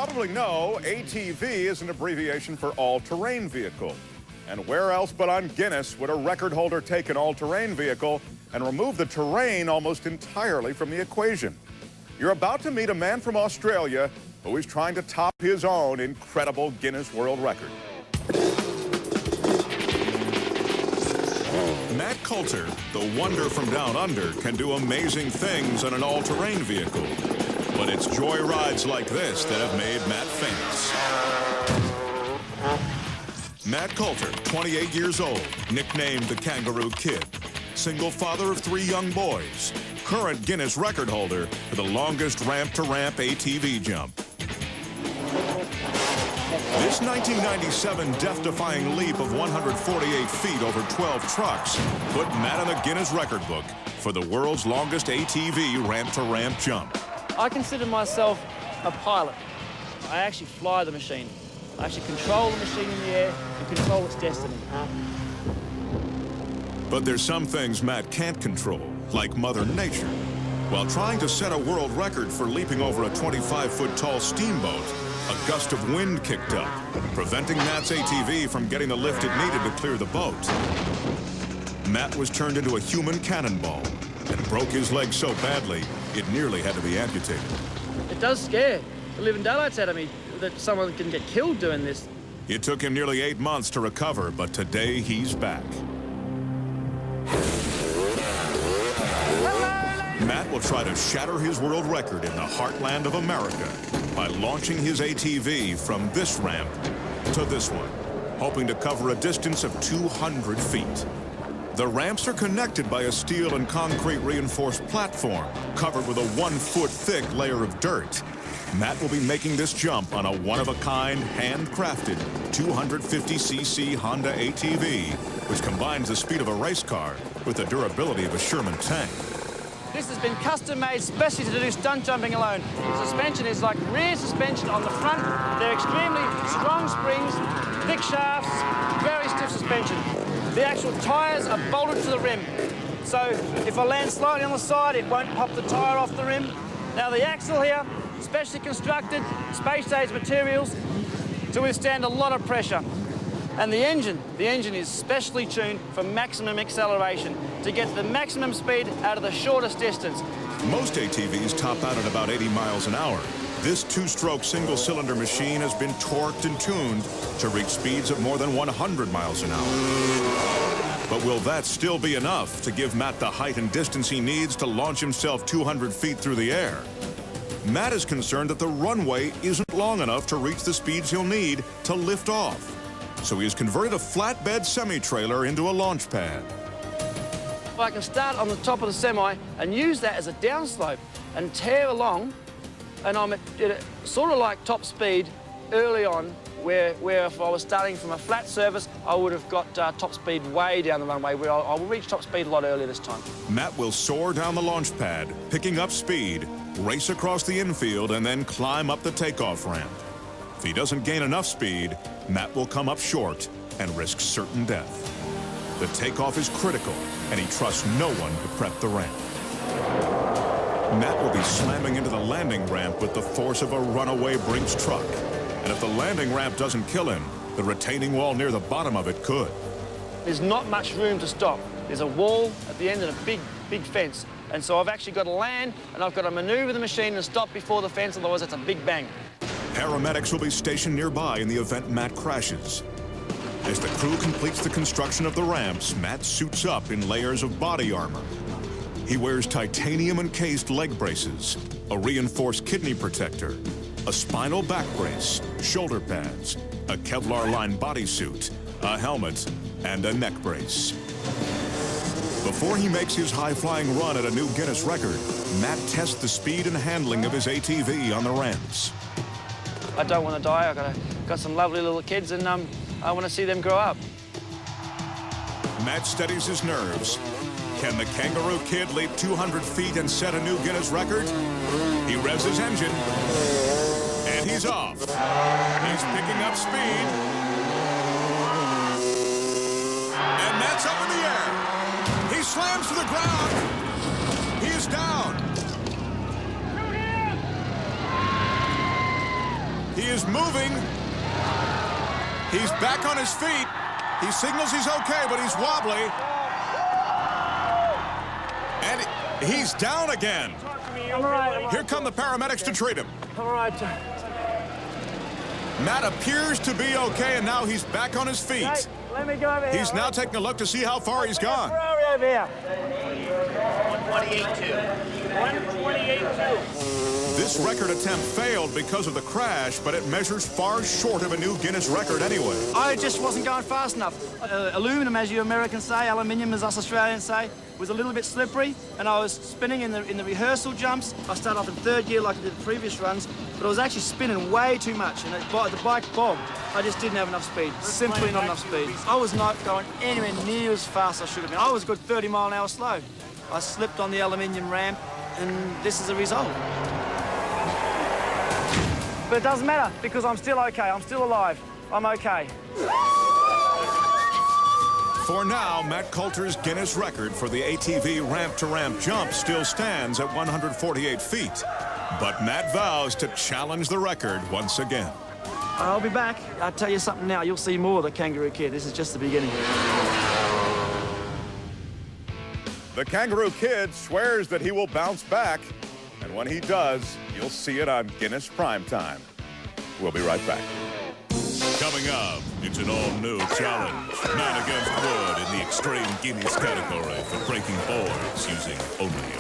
probably know, ATV is an abbreviation for all-terrain vehicle. And where else but on Guinness would a record holder take an all-terrain vehicle and remove the terrain almost entirely from the equation? You're about to meet a man from Australia who is trying to top his own incredible Guinness World Record. Matt Coulter, the wonder from down under, can do amazing things on an all-terrain vehicle. But it's joy rides like this that have made Matt famous. Matt Coulter, 28 years old, nicknamed the Kangaroo Kid. Single father of 3 young boys. Current Guinness record holder for the longest ramp-to-ramp ATV jump. This 1997 death-defying leap of 148 feet over 12 trucks put Matt in the Guinness record book for the world's longest ATV ramp-to-ramp jump. I consider myself a pilot. I actually fly the machine. I actually control the machine in the air and control its destiny. But there's some things Matt can't control, like Mother Nature. While trying to set a world record for leaping over a 25-foot tall steamboat, a gust of wind kicked up, preventing Matt's ATV from getting the lift it needed to clear the boat. Matt was turned into a human cannonball and broke his leg so badly, it nearly had to be amputated. It does scare the living daylights out of me that someone can get killed doing this. It took him nearly 8 months to recover, but today he's back. Matt will try to shatter his world record in the heartland of America by launching his ATV from this ramp to this one, hoping to cover a distance of 200 feet. The ramps are connected by a steel and concrete reinforced platform covered with a 1-foot thick layer of dirt. Matt will be making this jump on a one-of-a-kind, handcrafted 250cc Honda ATV, which combines the speed of a race car with the durability of a Sherman tank. This has been custom-made especially to do stunt jumping alone. The suspension is like rear suspension on the front. They're extremely strong springs, thick shafts, very stiff suspension. The actual tyres are bolted to the rim. So if I land slightly on the side, it won't pop the tyre off the rim. Now the axle here, specially constructed, space-age materials to withstand a lot of pressure. And the engine is specially tuned for maximum acceleration to get the maximum speed out of the shortest distance. Most ATVs top out at about 80 miles an hour. This 2-stroke single-cylinder machine has been torqued and tuned to reach speeds of more than 100 miles an hour. But will that still be enough to give Matt the height and distance he needs to launch himself 200 feet through the air? Matt is concerned that the runway isn't long enough to reach the speeds he'll need to lift off. So he has converted a flatbed semi-trailer into a launch pad. I can start on the top of the semi and use that as a downslope and tear along, and I'm at sort of like top speed early on, where if I was starting from a flat surface, I would have got top speed way down the runway, where I will reach top speed a lot earlier this time. Matt will soar down the launch pad, picking up speed, race across the infield, and then climb up the takeoff ramp. If he doesn't gain enough speed, Matt will come up short and risk certain death. The takeoff is critical, and he trusts no one to prep the ramp. Matt will be slamming into the landing ramp with the force of a runaway Brinks truck. And if the landing ramp doesn't kill him, the retaining wall near the bottom of it could. There's not much room to stop. There's a wall at the end and a big fence. And so I've actually got to land, and I've got to maneuver the machine and stop before the fence, otherwise it's a big bang. Paramedics will be stationed nearby in the event Matt crashes. As the crew completes the construction of the ramps, Matt suits up in layers of body armor. He wears titanium-encased leg braces, a reinforced kidney protector, a spinal back brace, shoulder pads, a Kevlar-lined bodysuit, a helmet, and a neck brace. Before he makes his high-flying run at a new Guinness record, Matt tests the speed and handling of his ATV on the ramps. I don't want to die. I've got some lovely little kids, and I want to see them grow up. Matt steadies his nerves. Can the Kangaroo Kid leap 200 feet and set a new Guinness record? He revs his engine, and he's off. He's picking up speed. And Matt's up in the air. He slams to the ground. He is down. is moving. He's back on his feet. He signals he's okay, but he's wobbly. And he's down again. I'm all right. Here come the paramedics to treat him. All right. Matt appears to be okay, and now he's back on his feet. Hey, let me go over here. He's now taking a look to see how far he's gone. Ferrari over here. 128.2. This record attempt failed because of the crash, but it measures far short of a new Guinness record anyway. I just wasn't going fast enough. Aluminum, as you Americans say, aluminium, as us Australians say, was a little bit slippery, and I was spinning in the rehearsal jumps. I started off in third gear like I did the previous runs, but I was actually spinning way too much, and the bike bobbed. I just didn't have enough speed, simply not enough speed. I was not going anywhere near as fast as I should have been. I was a good 30-mile-an-hour slow. I slipped on the aluminium ramp, and this is the result. But it doesn't matter, because I'm still okay. I'm still alive. I'm okay. For now, Matt Coulter's Guinness record for the ATV ramp-to-ramp jump still stands at 148 feet. But Matt vows to challenge the record once again. I'll be back. I'll tell you something now. You'll see more of the Kangaroo Kid. This is just the beginning. The Kangaroo Kid swears that he will bounce back, and when he does, you'll see it on Guinness Primetime. We'll be right back. Coming up, it's an all-new challenge. Man against wood in the extreme Guinness category for breaking boards using only a